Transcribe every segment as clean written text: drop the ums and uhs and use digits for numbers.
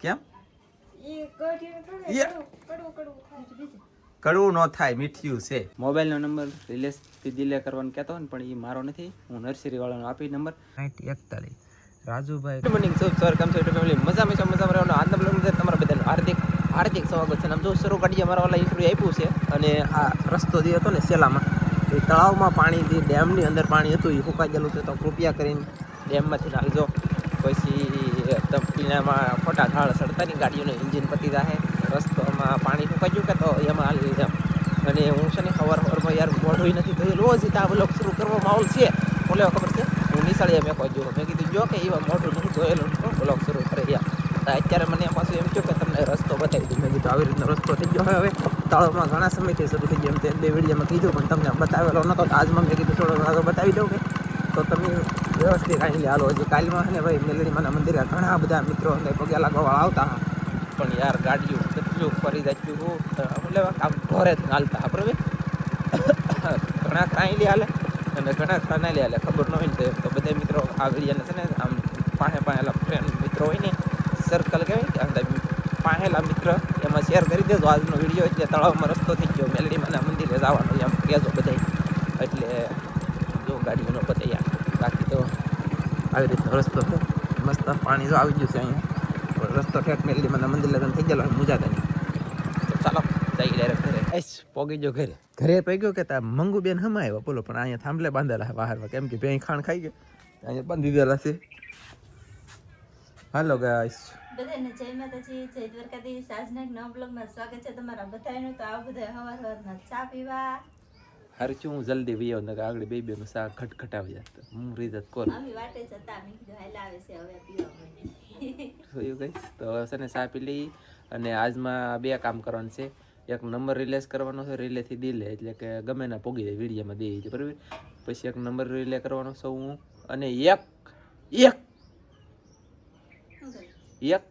કેમ કડવું ન થાય, મીઠિયું છે. મોબાઈલનો નંબર રિલેસથી ડિલે કરવાનો કહેતો હોય ને, પણ એ મારો નથી. હું નર્સરી વાળાનો આપી number 41 Rajubhai. Good morning sir, કેમ છો ફેમિલી? મજામાં રહેવાનો. આજના બ્લોગની અંદર તમારા બધાનું હાર્દિક સ્વાગત છે. આમ જો શરૂ કાઢીએ મારા વાળા ઇન્ટરવ્યુ આપ્યું છે, અને આ રસ્તો જે હતો ને સેલામાં, એ તળાવમાં પાણી, જે ડેમની અંદર પાણી હતું એ સુકાઈ ગયેલું છે. તો કૃપયા કરીને ડેમમાંથી નાખજો. પછી પીણામાં ખોટા ઢાળ સડતાની ગાડીઓનું એન્જિન પતી જાય. રસ્તામાં પાણી સુકાઈ ગયું કે તો એમાં હાલી એમ. અને હું છે ને સવારમાં યાર મોઢું નથી થયું. રોજ આ બ્લોગ શરૂ કરવા માહોલ છે. બોલે ખબર છે, હું નિશાળીએ મેં કોઈ જોયું, મેં કીધું જો કે એવા મોઢું નથી ધોયેલું બ્લોગ શરૂ કરે યાર. અત્યારે મને પાછું એમ થયું કે તમને રસ્તો બતાવી દઉં. મેં કીધું આવી રીતનો રસ્તો થઈ ગયો હવે તળાવમાં ઘણા સમયથી શરૂ થઈ ગયો. એમ તે 2 વિડીયોમાં કીધું, પણ તમને બતાવેલો નહોતો. આજમાં મેં કીધું થોડો આગળ બતાવી દઉં કે તો તમે વ્યવસ્થિત આવી હાલો. હજી કાલમાં છે ને ભાઈ મેલડીમાના મંદિરે ઘણા બધા મિત્રો પગે લાગવાવાળા આવતા હા, પણ યાર ગાડીઓ કેટલું ફરી જાચ્યું હું લેવા આમ ઘરે જ હાલતા હા બરાબર. ઘણા કાંઈ હાલે અને ઘણા ખાના લે હાલે, ખબર ન હોય ને તો બધા મિત્રો આ વિડીયોને છે ને આમ પાહેલા ફ્રેન્ડ મિત્રો હોય ને, સર્કલ કહેવાય કે પાહેલા મિત્ર, એમાં શેર કરી દેજો આજનો વિડીયો. એટલે તળાવમાં રસ્તો થઈ ગયો, મેલડીમાના મંદિરે જવાનો એમ કહેજો બધા. એટલે જો ગાડીઓનો બતાવ્યા, બાકી તો આવી રીતનો રસ્તો છે મસ્ત. પાણી જો આવી ગયું છે અહીંયા, રસ્તો ઠેઠ મેલડીમાના મંદિર લગન થઈ ગયેલો મુજાદાની. તો ચાલો જઈ ડાયરેક્ટ ઘરે. પોગી ગયો ઘરે પગ્યો કે તા મંગુ બેન હમા આવ્યા બોલો, પણ અહીંયા થાંભલે બાંધેલા બહારમાં, કેમ કે ભેં ખાણ ખાઈ ગયો, અહીંયા બાંધી દીધેલા છે. હાલો ગાઈસ, બધાને જય માતાજી, જય દ્વારકાધીશ. આજના એક નવા બ્લોગમાં સ્વાગત છે તમારા બધાનું. તો આ બધા સવારમાં ચા પીવા હારું હું જલ્દી વિયો ને આગળ બેનું શાક ખટખટાવી જતો હું રીત કોલ અમે વાટે જતા, મેં કીધું હાલ આવે છે હવે પીવા માટે. તો છે ને ચા પી લઈ. અને આજમાં 2 કામ કરવાનું છે. એક નંબર રિલેઝ કરવાનો છે, રિલેથી દિલે, એટલે કે ગમે ના પોગી જાય વિડીયોમાં દે છે બરાબર. પછી એક નંબર રિલે કરવાનો છું હું, અને એક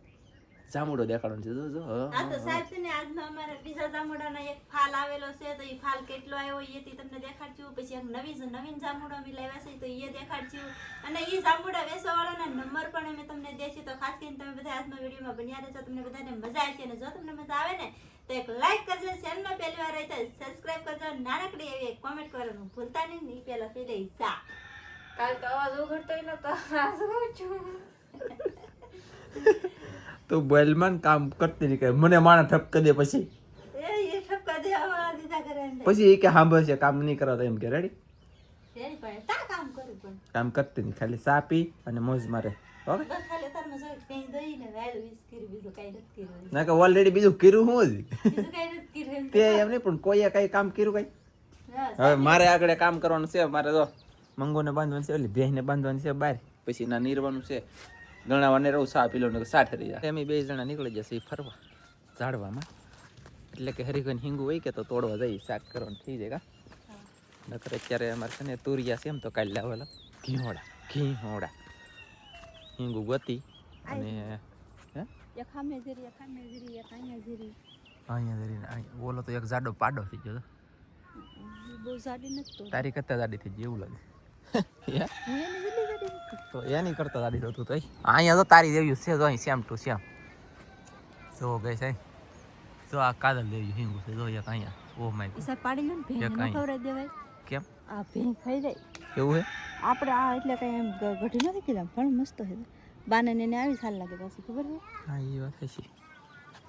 જામુડો દેખાડવાનો છે. જો હા તો સાહેબ છે ને આજમાં અમારે બીજા જામુડાનો એક ફાલ આવેલો છે, તો એ ફાલ કેટલો આવ્યો એ તમને દેખાડશું. પછી એક નવીન જામુડો અમે લાવ્યા છે, તો એ દેખાડશું. અને એ જામુડા વેચવાવાળાના નંબર પણ અમે તમને દેશું. તો ખાસ કરીને તમે બધા આજના વિડીયોમાં બન્યા રહેજો, તમને બધાને મજા આવશે. અને જો તમને મજા આવે ને તો એક લાઈક કરજો, ચેનલમાં પહેલી વાર આવી તો સબસ્ક્રાઇબ કરજો, નાનકડી એવી એક કોમેન્ટ કરવાનું ભૂલતા નહીં. એ પહેલા પી લઈ ચા. કાલ તો અવાજ ઉઘડતો નતો, આ શું છું તો બેલમાન કામ કરતી નહીં, કે મને માણા ઠપકા દે પછી એ ઠપકા દે આવા દીધા કરે પછી એ કે સાંભળશે કામ નહીં કરાવતા એમ કે રેડી રેડી પડે તા કામ કરું પણ કામ કરતી નહીં, ખાલી ચા પી અને મોજ મારે. ઓકે બસ ખાલી તારમાં જો કઈ દઈને વાયલ વિસ કરી, બીજું કઈ નથી કર્યું. ના કે ઓલરેડી બીજું કર્યું હું જ બીજું કઈ નથી કર્યું તે એમ નહીં, પણ કોઈએ કઈ કામ કર્યું કઈ. હવે મારે આગળ કામ કરવાનું છે. મારે તો મંગોને બાંધવાનું છે, એટલે ભેંસને બાંધવાની છે બહાર, પછી ના નીરવાનું છે, ગણાવાને રહું સા પીલો ને સા ઠરી જાય. અમે 2 જણા નીકળી જશે ફરવા ઝાડવામાં, એટલે કે હરીગન હિંગુ હોય કે તો તોડવા જઈએ, શાક કરવાનું થઈ જાય. નકર અત્યારે અમારે છે ને તુરિયા છે, એમ તો કાલે લાવેલા ઘીહોડા હિંગુ ગતી. અને અહીંયા બોલો તો એક જાડો પાડો થઈ ગયો, તારી કરતા જાડી થઈ ગઈ એવું લાગે. તો એની કરતા દાડી હતું તો અહીંયા તો તારી દેવી છે, જો અહીં શ્યામ ટુ શ્યામ જો ગઈ છે. જો આ કાદલ દેવી હિંગુ છે, જો એક અહીંયા. ઓ માય ગોડ, ઈસા પાડી લે ને ભેંને ન ખવરાઈ દેવાય. કેમ આ ભેં ખાઈ જાય એવું હે? આપણે આ એટલે કઈ એમ ગઢી નથી કીધા, પણ મસ્ત છે. બાને ને આવી સાલ લાગે પાછી, ખબર છે? હા એ વાત છે.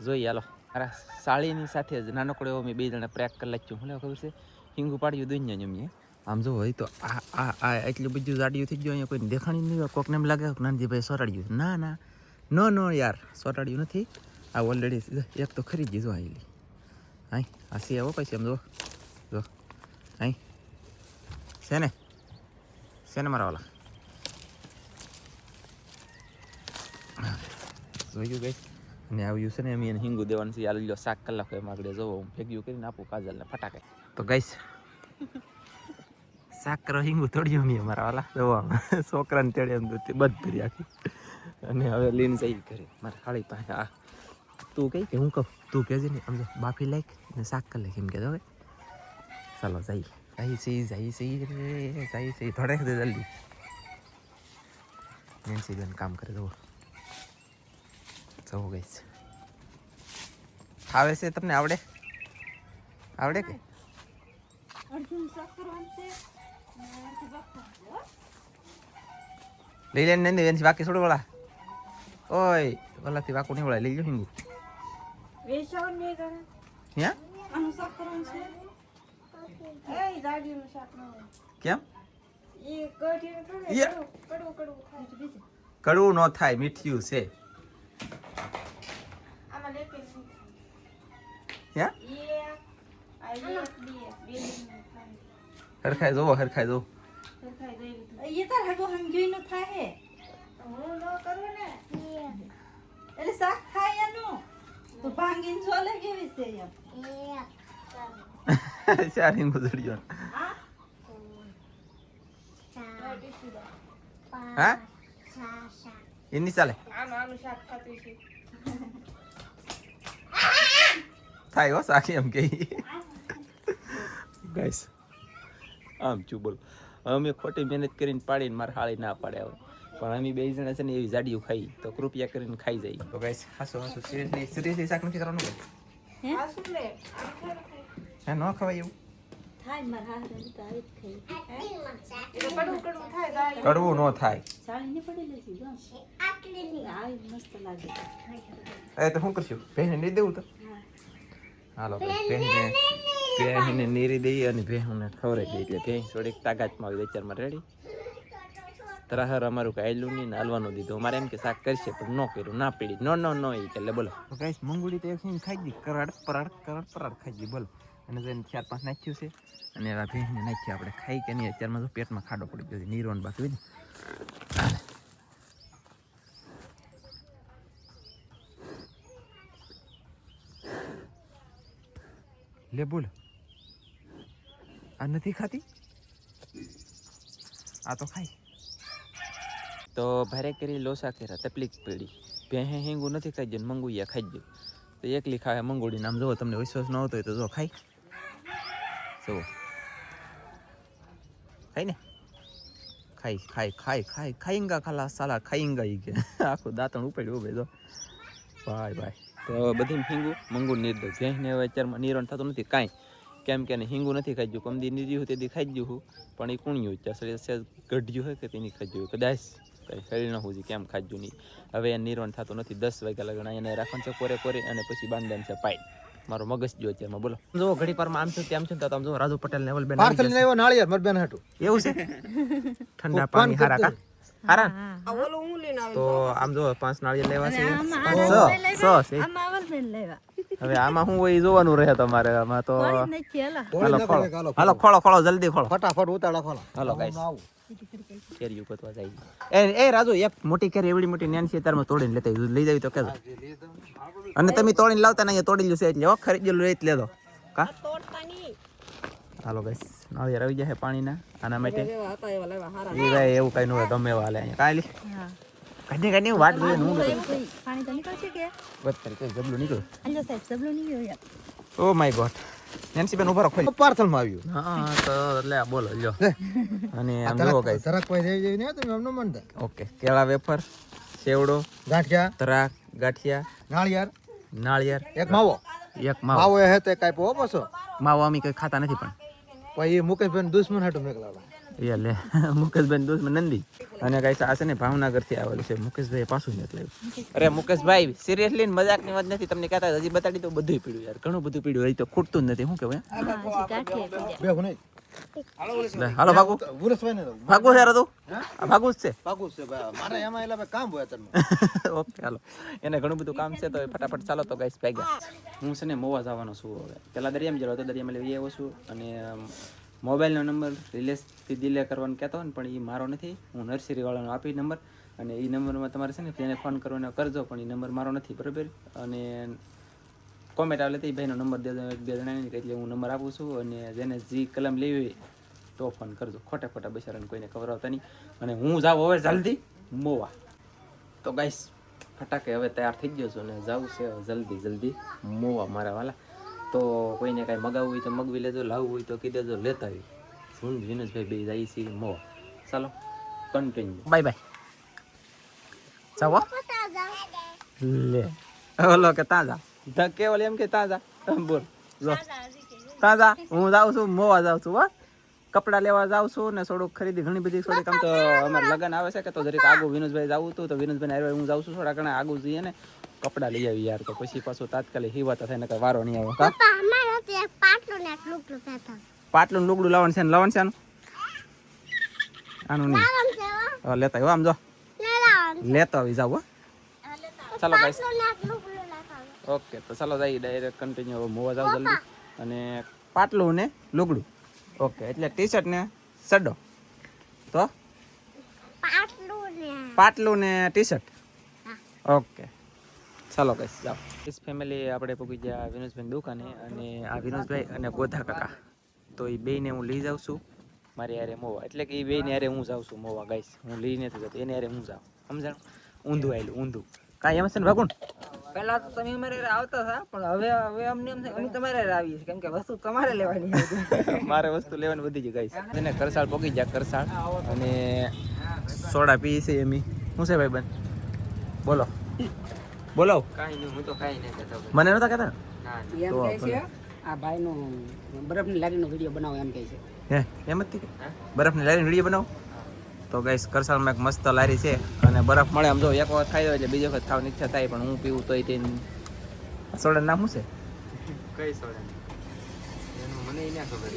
જોઈ હાલો, મારા સાળીની સાથે જ નાનકડો એવો મેં 2 જણા પ્રેક કરી લાગ્યું. મને ખબર છે હિંગુ પાડ્યું દુનિયા જમીએ. આમ જો હોય તો આ એટલું બધું જાડિયું થઈ ગયું, અહીંયા કોઈ દેખાણી નહીં હોય. કોકને એમ લાગે નાનજીભાઈ સોરાડ્યું. ના નો યાર, સોરાડ્યું નથી. આ ઓલરેડી એક તો ખરી ગઈ જો આવેલી. હાઈ આ સી આવો પછી એમ જો હાઈ છે ને મારા વાલા જોયું ગઈ. અને આવ્યું છે ને એમ એને હિંગુ દેવાનું છે. યાર લ્યો 7 કલાક એમ આગળ જવો, હું ભેગ્યું કરીને આપું કાજલને ફટાકે. તો ગઈશ સાકર હિંગુ તોડ્યું મેં મારા વાલા જોવા છોકરાને તેડે એમ બધ ભરી આખી. અને હવે લઈને જઈ ઘરે મારે ખાલી પાસે. આ તું કઈ કે હું કહું, તું કહેજે ને સમજો બાફી લાઈક ને શાક કરી લે એમ કહેતો. હવે ચાલો જઈ થોડે જલ્દી નેન્સી બેન કામ કરે. જવો જવું ગઈ છે ફાવે છે તમને આવડે કે અડધું શાક કરવાનું છે અને અડધું બફાવાનું છે, હો. લઈ લે ને એની બાકી છોડો વાળા ઓય ઓલાથી વાકું નહીં વળાય લઈ લો હિંગુ વેચાણ નહીં કરે હે આનું શાક કરવાનું છે એ દાડીનું શાક ન હોય કેમ એ કઢીને કરે યે. કડવું થાય છે બીજું કડવું ન થાય મીઠિયું છે આમાં લેપે છે હે એ આ એક બે થાય હરખાઈ જોવો સરખાઈ દઈ લીધું એ તાર હાગો સમજ્યું ન થાય હે હું ન કરું ને એટલે શાક ખાય એનું તો ભાંગીને છોલે કેવી છે એમ ચાર હિંગુ જડ્યો હા હા એની ચાલે આનું શાક થતું છે થાય હો સાખી એમ કે ગાઈસ આમ ચું બોલ અમે ખોટી મહેનત કરીને પાડીને મારે હાળી ના પાડે હવે પણ અમે બે જણા છે ને એવી જાડીઓ ખાઈ તો કૃપયા કરીને ખાઈ જાય તો ગાઈસ હાસો સિરિયસલી શાક નથી કરવાનું હે આ શું લે હે ન ખવાય એવું થાય માર હારે તો આવી જ ખાઈ એટલે કડવું થાય દાળ કડવું ન થાય સાળીને પડી લેજી જો આટલી આવી મસ્ત લાગે એ તો શું કરશું ભેંને નહીં દેવું તો હા હાલો ભેંને નીરી દઈએ અને ભેંને ખવડાવી દઈએ એટલે ભેંસ થોડીક તાકાતમાં આવી વેચારમાં રેડી તરાહર અમારું કઈ આયલું નહીં ને હાલવાનું દીધું અમારે એમ કે શાક કરશે પણ ન કર્યું ના પીડી નો એ એટલે બોલો ગાઈસ મંગુડી તો એક ખાઈ ગઈ કરાડ પરાડ ખાઈ ગઈ બોલો અને જઈને 4-5 નાખ્યું છે અને એવા ભેંસને નાખ્યું આપણે ખાઈ કે નહીં અત્યારમાં તો પેટમાં ખાડો પડી ગયો નીરોન બાકી લે બોલ આ નથી ખાતી આ તો ખાઈ તો ભારે કરી લોસા કર્યા તકલીફ પડી ભેહે હિંગુ નથી ખાઈ ગયું મંગુયા ખાઈ ગયું તો એકલી ખાય મંગોડી નામ જોવો તમને વિશ્વાસ ન હોતો હોય તો જો ખાઈ જુઓ ખાઈ ને ખાઈંગા ખાલા સાલા ખાઈંગા ઈ કે આખું દાંતણ ઉપાડ્યું ઉભે જો ભાઈ તો બધી હિંગુ મંગુ નીર દઉં ભેંસને હવે અત્યારમાં નિરણ થતું નથી કાંઈ કેમ કે હિંગુ નથી ખાઈ ગયું કમદી નીર્યું હોય તેથી ખાઈ ગયું પણ એ કુણ્યું ત્યાં ગઢ્યું હોય કે તેની ખાઈ ગયું કદાચ કંઈ શરીર ન હોય કેમ ખાજ્યું નહીં હવે એ નિરણ થતું નથી 10 વાગ્યા લગણ એને રાખવાનું છે કોરે અને પછી બાંધવાનું છે પાઈ મારો મગજ જો અત્યારમાં બોલો જો ઘડી પારમાં આમ છું તેમ છું તો તમે જો રાજુ પટેલ ને બેન પાર્સલ ને આવ્યો નાળિયેર મરબેન હાટુ એવું છે ઠંડા પાણી હારા કા હારા તો આમ જો 5 નાળિયેર લેવા છે 6 આમાં આવલ બેન લેવા હવે આમાં શું હોય જોવાનું રહે તમારે આમાં તો નથી હાલો ખોળો જલ્દી ખોળો ફટાફટ ઉતાળા ખોલો હાલો ગાઈસ કેરી ઉકતવા જાય એ રાજુ એક મોટી કેરી એવડી મોટી નેન છે તારમાં તોડીને લેતા લઈ જાવી તો કેજો અને તમે તોડીને લાવતા નહીં તોડી લ્યો છે એટલે ખરીદેલું લઈ જ લેજો કા હાલો ગાઈસ નાળિયેર આવી જાય પાણીના આના માટે એ ભાઈ એવું કઈ ન હોય ગમે એવા હાલે અહીંયા કાલી કાઢી વાટ જોઈએ હું પાણી તો નીકળશે કે બત્તર કે જબલું નીકળ્યું અલ્યો સાહેબ જબલો નીકળ્યો યાર ઓ માય ગોડ નેન્સી બેન ઉભા રાખો પાર્સલ માં આવ્યું હા તો લે બોલો લ્યો અને આમ જોવો ગાઈસ તરક કોઈ જઈ ને તમે એમ ન માનતા ઓકે કેળા વેફર સેવડો ગાંઠિયા તરાક ગાંઠિયા નાળિયેર એક માવો માવો એ હે તે કાઈ પો પાછો માવો અમે કઈ ખાતા નથી પણ પછી મુકેશભાઈ દુશ્મન હાટુ મેકલાવા એ લે મુકેશભાઈ દોસ્ત નંદી અને ગાઈસ આ છે ને ભાવનગર થી આવેલું છે મુકેશભાઈ પાછું નીકળ્યું અરે મુકેશભાઈ સિરિયસલી મજાકની વાત નથી તમને કહેતા હજી બતાડી તો બધું પીડ્યું યાર ઘણું બધું પીડ્યું હજી તો ખૂટતું જ નથી શું કહેવાય બે ગુને હાલો ભાગુ ગુરસભાઈ ને ભાગુ છે તું આ ભાગુ જ છે પાકું છે ભાઈ મારે એમાં એલા કામ હોય તમને ઓકે હાલો એને ઘણું બધું કામ છે તો ફટાફટ ચાલો તો ગાઈસ ભાગ્યા હું છે ને મોવા જવાનો છું હવે પેલા દરિયામાં જતો દરિયામાં લઈ આવ્યો છું અને મોબાઈલનો નંબર રિલેસથી ડિલે કરવાનું કહેતો હોય ને પણ એ મારો નથી હું નર્સરીવાળાનો આપી નંબર અને એ નંબરમાં તમારે છે ને તેને ફોન કરવાનો કરજો પણ એ નંબર મારો નથી બરાબર અને કોમેન્ટ આવે તો એ ભાઈનો નંબર દેજો 1-2 જણાને એટલે હું નંબર આપું છું અને જેને જે કલમ લેવી હોય તો ફોન કરજો ખોટા બિચારાને કોઈને ખબર આવતા નહીં અને હું જાઉં હવે જલ્દી મોવા તો ગાઈસ ફટાકે હવે તૈયાર થઈ ગયો છું અને જાઉં છે જલ્દી મોવા મારા વાલા તો કોઈને કાંઈ મગાવવું હોય તો મગવી લેજો લાવવું હોય તો કહી દેજો લેતા આવી હું વિનોદભાઈ બે જાય છે મોવા ચાલો કન્ટિન્યુ બાય જાઓ લે ઓલો કે તાજા ધકે ઓલે એમ કે તાજા બોલ જો તાજા હું જાઉં છું મોવા જાઉં છું હો કપડા લેવા જાઉં છું ને થોડુંક ખરીદી ઘણી બધી થોડીક આમ તો અમારે લગન આવે છે કે તો જરીક આગું વિનુષભાઈ જાવું હતું તો વિનુષભાઈ હારે હું જાઉં છું થોડા ઘણા આગું જઈએ ને કપડા લઈ આવી યાર તો પછી પાછું તાત્કાલિક હિવાતા થાય ને કઈ વારો નહીં આવે હા પાટલું ને લુગડું લાવવાનું છે ને લાવવાનું છે આનું નહીં લેતા આવ્યો આમ જો લેતો આવી જાવ ચાલો ગાઈસ ઓકે તો ચાલો જઈએ ડાયરેક્ટ કન્ટિન્યુ મોવા જાવ જલ્દી અને પાટલું ને લુગડું ઓકે એટલે ટી શર્ટ ને સડો તો પાટલું ને ટી શર્ટ ઓકે ચાલો ગાઈસ જાઓ ઇસ ફેમિલી આપણે પૂગી ગયા વિનોદભાઈની દુકાને અને આ વિનોદભાઈ અને ગોધા કાકા તો એ બેયને હું લઈ જાઉં છું મારી હારે મોવા એટલે કે એ બેયને હારે હું જાઉં છું મોવા ગાઈસ હું લઈ નથી જતો એને હારે હું જાઉં સમજાણું ઊંધું આવેલું ઊંધું કાંઈ એમ છે ને ભાગું પહેલા તો તમે અમારે હારે આવતા હતા પણ હવે અમને એમ છે અમે તમારે હારે આવીએ છીએ કેમ કે વસ્તુ તમારે લેવાની છે મારે વસ્તુ લેવાની વધી ગઈ ગાઈસ એને કરસાળ પોકી ગયા કરસાળ અને સોડા પી છે એમી શું છે ભાઈ બંધ બોલો બોલો કાંઈ નહીં હું તો કાંઈ નહીં કહેતો મને નતા કહેતા એમ કહે છે આ ભાઈનો બરફની લારીનો વિડીયો બનાવો એમ કહે છે હે એમ જ કે બરફની લારીનો વિડીયો બનાવો તો ગાઈસ કરસાળમાં એક મસ્ત લારી છે અને બરફ મળે આમ જો એક વખત ખાઈ એટલે બીજી વખત ખાવાની ઈચ્છા થાય પણ હું પીવું તોય તે સોડા નામ શું છે કઈ સોડા એનું મને એને ખબર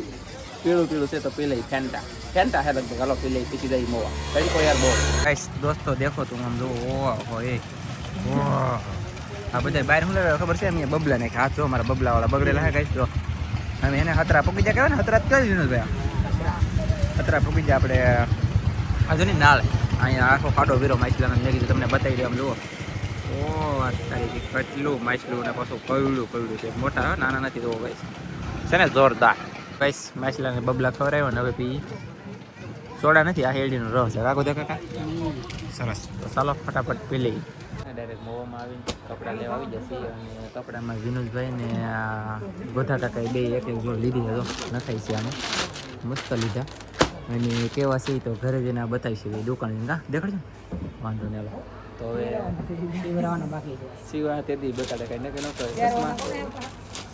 પીળું પીળું છે તો પી લઈ ફેન્ટા ફેન્ટા હે લગભગ હાલો પી લઈ પછી જઈ મોવા તરીકો યાર બહુ ગાઈસ દોસ્તો દેખો તું આમ જો ઓહો એ આ બધા બહાર શું લેવા ખબર છે એમ બબલા ને હાથ જો મારા બબલા વાળા બગડેલા હે ગાઈસ જો અમે એને હતરા પકડી જા કહેવાય ને હતરા જ કરી દીધું ભાઈ હતરા પકડી જા આપણે આ જો ને નાળ અહીંયા આખો ખાડો વીરો માછલાનો મેં કીધું તમને બતાવી દે આમ જુઓ ઓ આ તારી કેટલું માછલું ને પાછું કવડું છે મોટા નાના નથી જોવો ગાઈસ છે ને જોરદાર ગાઈસ માછલાને બબલા ખવડાવ્યો ને હવે પી સોડા નથી આ હેડીનો રસ છે રાખો દે કાકા સરસ તો ચાલો ફટાફટ પી લઈ ડાયરેક્ટ મોવામાં આવીને કપડાં લેવા આવી જશે અને કપડામાં વિનોદભાઈ ને આ ગોધા કાકાએ બે એક જોડ લીધી હતો નખાઈ છે આને મસ્ત લીધા અને કેવા છે તો ઘરે જઈને બતાવી છે દુકાન કા દેખાડજો વાંધો નહીં હાલો તો હવે શિવરાવાનો બાકી છે સિવા તેથી બતાડે કઈ નક્કી ન કરે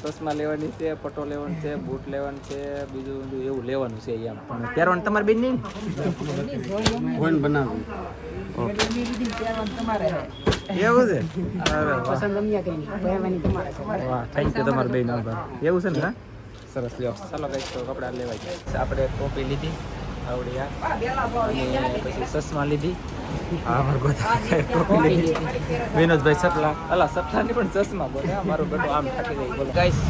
ચશ્મા લેવાની છે પટો લેવાનું છે બૂટ લેવાનું છે બીજું બધું એવું લેવાનું છે એમ પણ પહેરવાનું તમારે બેન નહીં કોણ બનાવ્યું તમારે એવું છે અરે વાહ પસંદ અમને કઈ નહીં પહેરવાની તમારે છે વાહ થેન્ક યુ તમારું બેન એવું છે ને હા સરસ લ્યો ચાલો કઈ તો કપડાં લેવાય જાય આપણે ટોપી લીધી આવડી અને પછી ચશ્મા લીધી હા મારું ગોધા ટોપી લીધી વિનોદભાઈ સપલા અલા સપલાની પણ ચશ્મા બોલે મારું બેટો આમ થાકી ગઈ બોલો ગાઈસ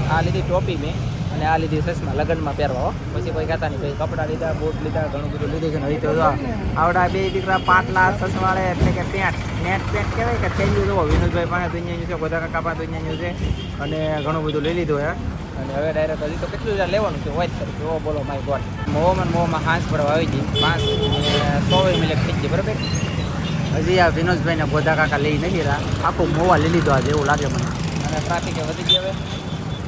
આ લીધી ટોપી મેં અને આ લીધી ચશ્મા લગ્નમાં પહેરવા પછી કોઈ કહેતા નહીં ભાઈ કપડાં લીધા બૂટ લીધા ઘણું બધું લીધું છે ને હવે તો આવડા બે દીકરા પાટલા ચશ્માળે એટલે કે પેન્ટ નેટ પેન્ટ કહેવાય કે થેલ્યું જુઓ વિનોદભાઈ પાસે દુનિયાનું છે ગોધા કાકા પાસે દુનિયાનું છે અને ઘણું બધું લઈ લીધું હે અને હવે ડાયરેક્ટ હજી તો કેટલું લેવાનું છે વાત કરી ઓ બોલો માય ગોડ મોમાં હાંસ પડવા આવી ગઈ 5:100 મિનિટ થઈ ગઈ બરાબર હજી આ વિનોદભાઈને ગોધા કાકા લઈ નથી રહ્યા આખું મોવા લઈ લીધો આજે એવું લાગે મને અને ટ્રાફિક વધી ગઈ હવે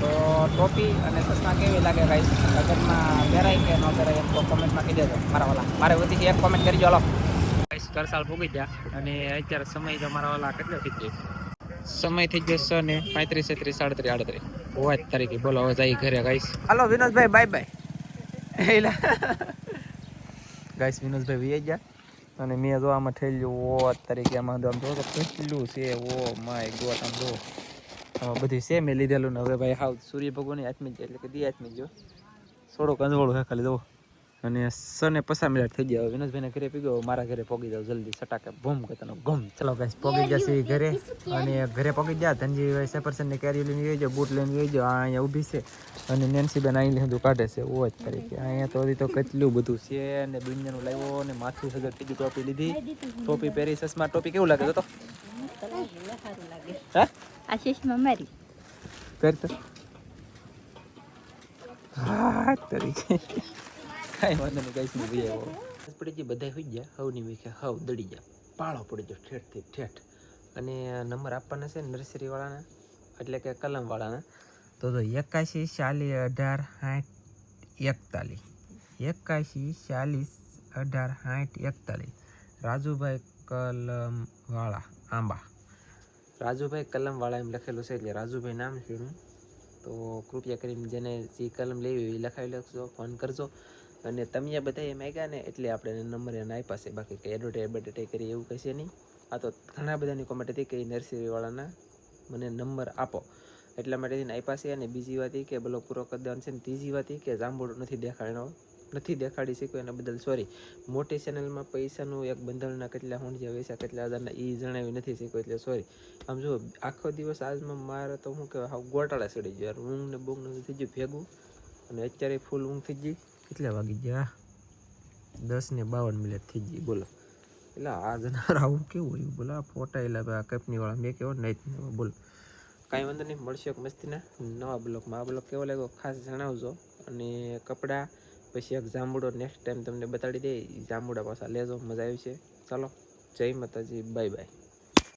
તો ટોપી અને ચશ્મા કેવી લાગે ગાઈસ લગનમાં પહેરાય કે ન પહેરાય એમ તો કોમેન્ટમાં કહી દેજો મારા વાલા મારે વતીથી એક કોમેન્ટ કરી ચાલો ગાઈસ કરસાળ ભોગી ગયા અને અત્યારે સમય તો મારા વાલા કેટલો થઈ ગયો સમય થઈ ગયો 6:35 37 38 વાત તારીખે બોલો હવે જાય ઘરે ગાઈસ હાલો વિનોદભાઈ બાય બાય ગાઈસ વિનોદભાઈ વી ગયા અને મેં જો આમાં થયેલું ઓ તારીખે આમાં આમ જો કેટલું છે ઓ માય ગોડ આમ જો બધી છે મેં લીધેલું ને હવે ભાઈ હાવ સૂર્ય ભગવાનની હાથમી જ એટલે કે દી હાથમી જો થોડુંક અંજવાળું હે ખાલી જવો અને 6:50 થઈ ગયા વિનોદભાઈને ઘરે પી ગયો મારા ઘરે પોગી જાવ જલ્દી સટાકે ભૂમ કહેતા ગમ ચલો ગાઈસ પોગી જશે ઘરે અને ઘરે પોગી ગયા ધનજીભાઈ સેપરસનની કેરી લઈને આવી જાવ બૂટ લઈને આવી જાવ અહીંયા ઊભી છે અને નેન્સીબેન અહીં લીધું કાઢે છે ઓ જ તરીકે અહીંયા તો હજી તો કેટલું બધું છે અને દુનિયાનું લાવ્યો અને માથું સગર ટીકી ટોપી લીધી ટોપી પહેરી ચશ્મા ટોપી કેવું લાગે તો હા આશીષમાં મારી પહેરતો હા તરીકે કાંઈ વાંધો નહીં ગાઈસ ને ભાઈ આવ્યો પડી ગઈ બધા હોઈ ગયા હવની વીખે હવ દડી ગયા પાળો પડી ગયો ઠેઠથી ઠેઠ અને નંબર આપવાના છે નર્સરી વાળાને એટલે કે કલમ વાળાને તો 81 40 18 60 41 81 40 18 60 41 રાજુભાઈ કલમ વાળા આંબા રાજુભાઈ કલમવાળા એમ લખેલું છે, એટલે રાજુભાઈ નામ છે એનું. તો કૃપયા કરીને જેને જે કલમ લેવી હોય એ લખાવી લખજો, ફોન કરજો. અને તમે બધા એમ આવ્યા ને એટલે આપણે એને નંબર એને આપ્યા છે, બાકી કંઈ એડવર્ટાઈઝ કરી એવું કહેશે નહીં. આ તો ઘણા બધાની કોમેન્ટ હતી કે નર્સરીવાળાના મને નંબર આપો, એટલા માટે આપ્યા છે. અને બીજી વાત એ કે બ્લોગ પૂરો કરી દેવાનો છે. ને ત્રીજી વાત એ કે જાંબુડો નથી દેખાડી શક્યો એના બદલ સોરી. મોટી ચેનલમાં પૈસાનું એક બંધણના કેટલા હોંડિયા વૈસા કેટલા હજારના એ જણાવી નથી શક્યો, એટલે સોરી. આમ જો આખો દિવસ આજમાં મારે તો શું કહેવાય, હાવ ગોટાળા ચડી ગયો યાર. ઊંઘ ને બૂંઘ ને થઈ ગયું ભેગું, અને અત્યારે ફૂલ ઊંઘ થઈ ગઈ. કેટલા વાગી ગયા? 10:52 થઈ ગઈ. બોલો એટલે આ જનાર આવું કેવું હોય બોલો. આ ફોટા એટલે કંપનીવાળા મેં કેવો નહીં બોલો. કાંઈ વાંધો નહીં, મળશે એક મસ્તીના નવા બ્લોગમાં. આ બ્લોગ કેવો લાગ્યો ખાસ જણાવજો. અને કપડાં પછી એક જાંબુડો નેક્સ્ટ ટાઈમ તમને બતાડી દે. જાંબુડા પાછા લેજો, મજા આવી છે. ચાલો, જય માતાજી, બાય બાય.